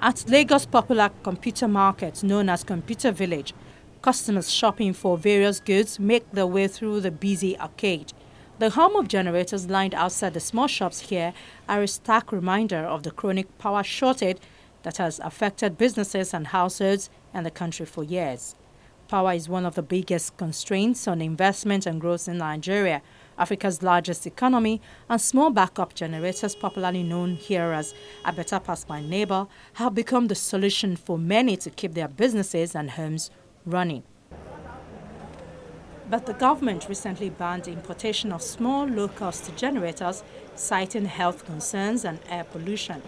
At Lagos' popular computer market known as Computer Village, customers shopping for various goods make their way through the busy arcade. The hum of generators lined outside the small shops here are a stark reminder of the chronic power shortage that has affected businesses and households in the country for years. Power is one of the biggest constraints on investment and growth in Nigeria, Africa's largest economy, and small backup generators, popularly known here as "I Better Pass My Neighbor," have become the solution for many to keep their businesses and homes running. But the government recently banned the importation of small, low-cost generators, citing health concerns and air pollution.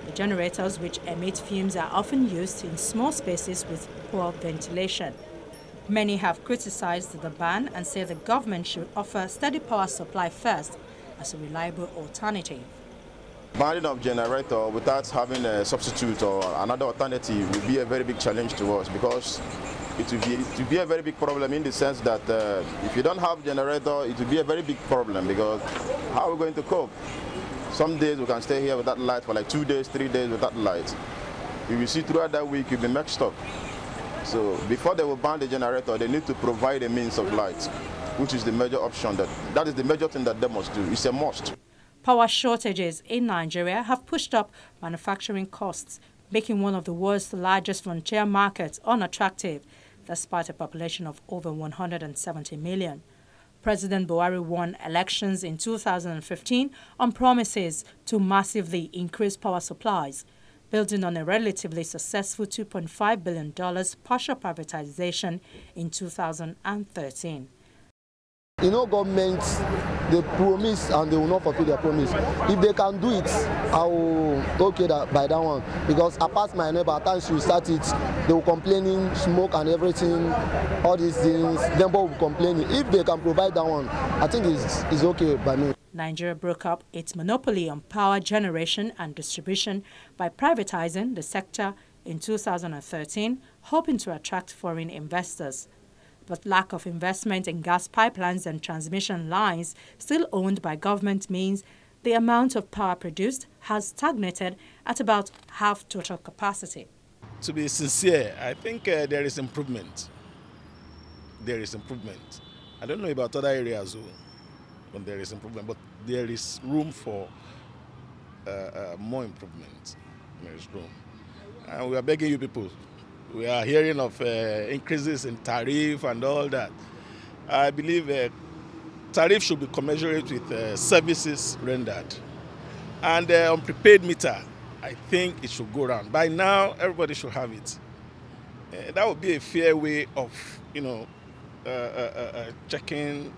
The generators, which emit fumes, are often used in small spaces with poor ventilation. Many have criticized the ban and say the government should offer steady power supply first as a reliable alternative. Banning of generator without having a substitute or another alternative will be a very big challenge to us, because it will be a very big problem in the sense that if you don't have generator, it will be a very big problem, because how are we going to cope? Some days we can stay here without light for like 2 days, 3 days without light. You will see throughout that week you'll be mixed up. So before they will ban the generator, they need to provide a means of light, which is the major option. That is the major thing that they must do. It's a must. Power shortages in Nigeria have pushed up manufacturing costs, making one of the world's largest frontier markets unattractive, despite a population of over 170 million. President Buhari won elections in 2015 on promises to massively increase power supplies, building on a relatively successful $2.5 billion partial privatization in 2013. You know, government, they promise and they will not fulfill their promise. If they can do it, I will okay by that one. Because I pass my neighbor, at times you start it, they will complaining, smoke and everything, all these things, them both will complaining. If they can provide that one, I think it's okay by me. Nigeria broke up its monopoly on power generation and distribution by privatizing the sector in 2013, hoping to attract foreign investors. But lack of investment in gas pipelines and transmission lines still owned by government means the amount of power produced has stagnated at about half total capacity. To be sincere, I think there is improvement. There is improvement. I don't know about other areas when there is improvement, but there is room for more improvement. There is room. And we are begging you people. We are hearing of increases in tariff and all that. I believe tariff should be commensurate with services rendered. And on prepaid meter, I think it should go around. By now, everybody should have it. That would be a fair way of, checking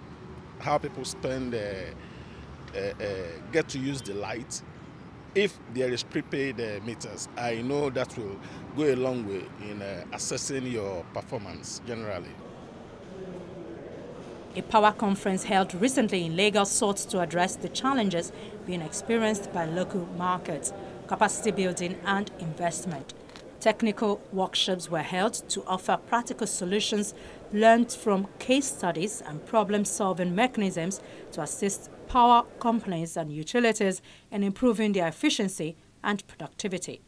how people spend, get to use the light. If there is prepaid meters, I know that will go a long way in assessing your performance generally. A power conference held recently in Lagos sought to address the challenges being experienced by local markets, capacity building and investment. Technical workshops were held to offer practical solutions learned from case studies and problem-solving mechanisms to assist power companies and utilities in improving their efficiency and productivity.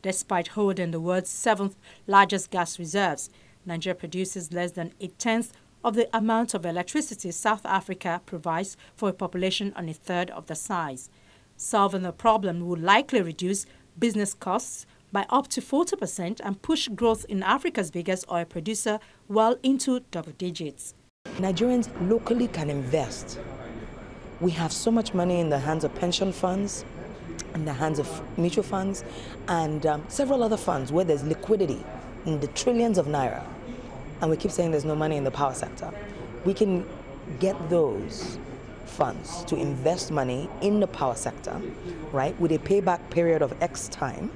Despite holding the world's 7th largest gas reserves, Nigeria produces less than 1/10 of the amount of electricity South Africa provides for a population on 1/3 of the size. Solving the problem would likely reduce business costs by up to 40% and push growth in Africa's biggest oil producer well into double digits. Nigerians locally can invest. We have so much money in the hands of pension funds, in the hands of mutual funds, and several other funds where there's liquidity in the trillions of naira. And we keep saying there's no money in the power sector. We can get those funds to invest money in the power sector, right, with a payback period of X time.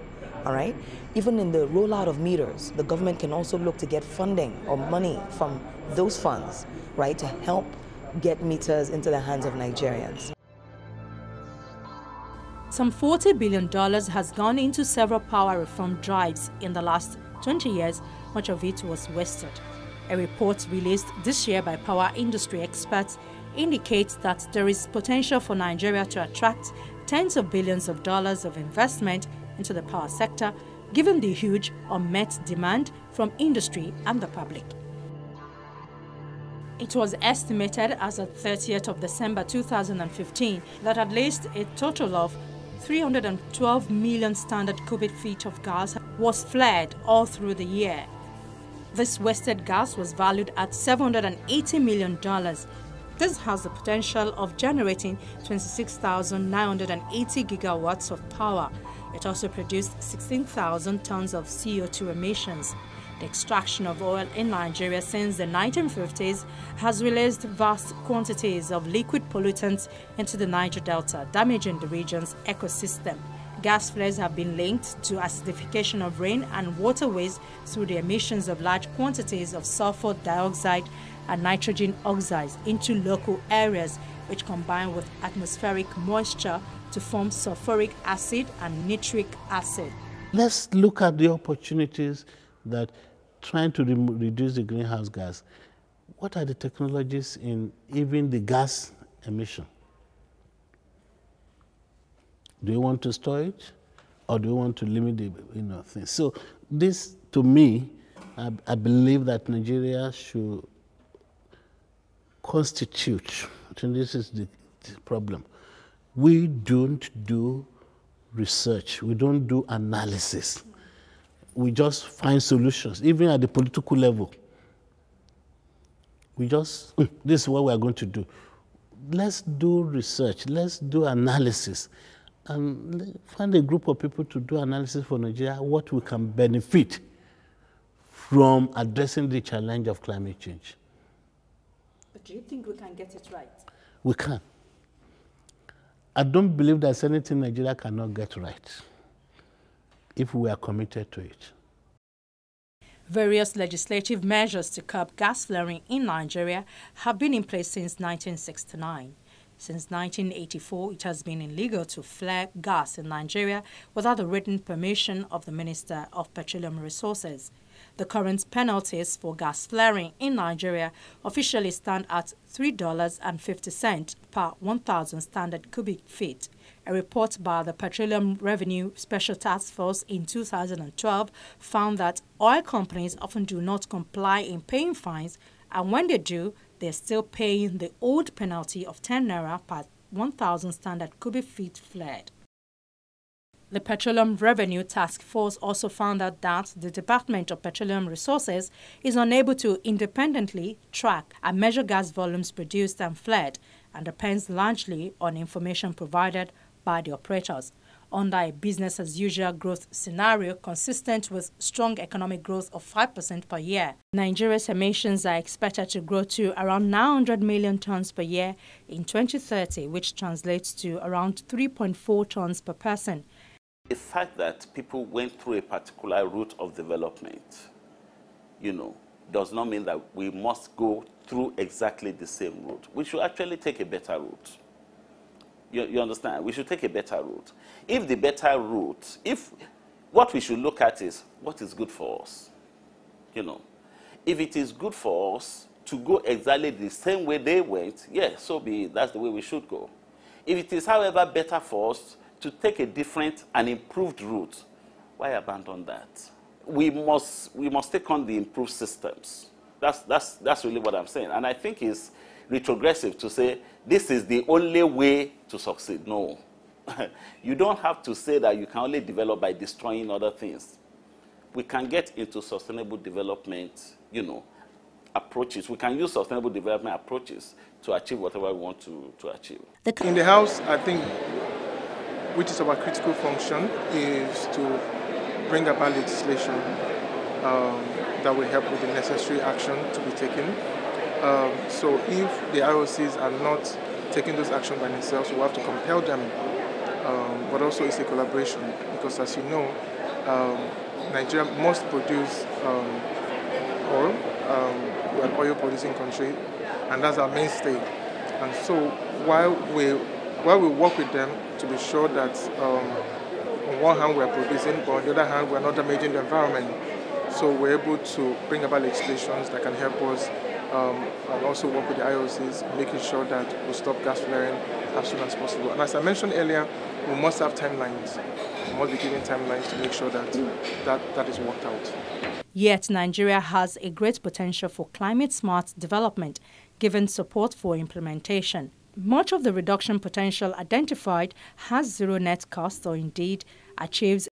All right. Even in the rollout of meters, the government can also look to get funding or money from those funds, right, to help get meters into the hands of Nigerians. Some $40 billion has gone into several power reform drives in the last 20 years. Much of it was wasted. A report released this year by power industry experts indicates that there is potential for Nigeria to attract tens of billions of dollars of investment into the power sector, given the huge unmet demand from industry and the public. It was estimated as of 30th of December 2015 that at least a total of 312 million standard cubic feet of gas was flared all through the year. This wasted gas was valued at $780 million. This has the potential of generating 26,980 gigawatts of power. It also produced 16,000 tons of CO2 emissions. The extraction of oil in Nigeria since the 1950s has released vast quantities of liquid pollutants into the Niger Delta, damaging the region's ecosystem. Gas flares have been linked to acidification of rain and waterways through the emissions of large quantities of sulfur dioxide and nitrogen oxides into local areas, which combine with atmospheric moisture to form sulfuric acid and nitric acid. Let's look at the opportunities that trying to reduce the greenhouse gas. What are the technologies in even the gas emission? Do you want to store it, or do you want to limit the things? So this, to me, I believe that Nigeria should constitute. I think this is the problem. We don't do research. We don't do analysis. We just find solutions, even at the political level. We just, this is what we are going to do. Let's do research. Let's do analysis. And find a group of people to do analysis for Nigeria, what we can benefit from addressing the challenge of climate change. But do you think we can get it right? We can. I don't believe there's anything Nigeria cannot get right if we are committed to it. Various legislative measures to curb gas flaring in Nigeria have been in place since 1969. Since 1984, it has been illegal to flare gas in Nigeria without the written permission of the Minister of Petroleum Resources. The current penalties for gas flaring in Nigeria officially stand at $3.50 per 1,000 standard cubic feet. A report by the Petroleum Revenue Special Task Force in 2012 found that oil companies often do not comply in paying fines, and when they do, they're still paying the old penalty of 10 naira per 1,000 standard cubic feet flared. The Petroleum Revenue Task Force also found out that the Department of Petroleum Resources is unable to independently track and measure gas volumes produced and flared, and depends largely on information provided by the operators. Under a business-as-usual growth scenario consistent with strong economic growth of 5% per year, Nigeria's emissions are expected to grow to around 900 million tons per year in 2030, which translates to around 3.4 tons per person. The fact that people went through a particular route of development, does not mean that we must go through exactly the same route. We should actually take a better route. You understand? We should take a better route. If the better route, what we should look at is what is good for us. If it is good for us to go exactly the same way they went, yes, so be it. That's the way we should go. If it is, however, better for us to take a different and improved route, why abandon that? We must take on the improved systems. That's really what I'm saying. And I think it's retrogressive to say this is the only way to succeed. No. You don't have to say that you can only develop by destroying other things. We can get into sustainable development, approaches. We can use sustainable development approaches to achieve whatever we want to achieve. In the House, I think, which is our critical function, is to bring about legislation that will help with the necessary action to be taken. So if the IOCs are not taking those actions by themselves, we'll have to compel them. But also it's a collaboration, because as you know, Nigeria must produce oil. We're an oil producing country, and that's our mainstay. And so while we work with them to be sure that on one hand we're producing, but on the other hand we're not damaging the environment, so we're able to bring about legislations that can help us and also work with the IOCs, making sure that we stop gas flaring as soon as possible. And as I mentioned earlier, we must have timelines. We must be given timelines to make sure that that is worked out. Yet Nigeria has a great potential for climate-smart development, given support for implementation. Much of the reduction potential identified has zero net cost or indeed achieves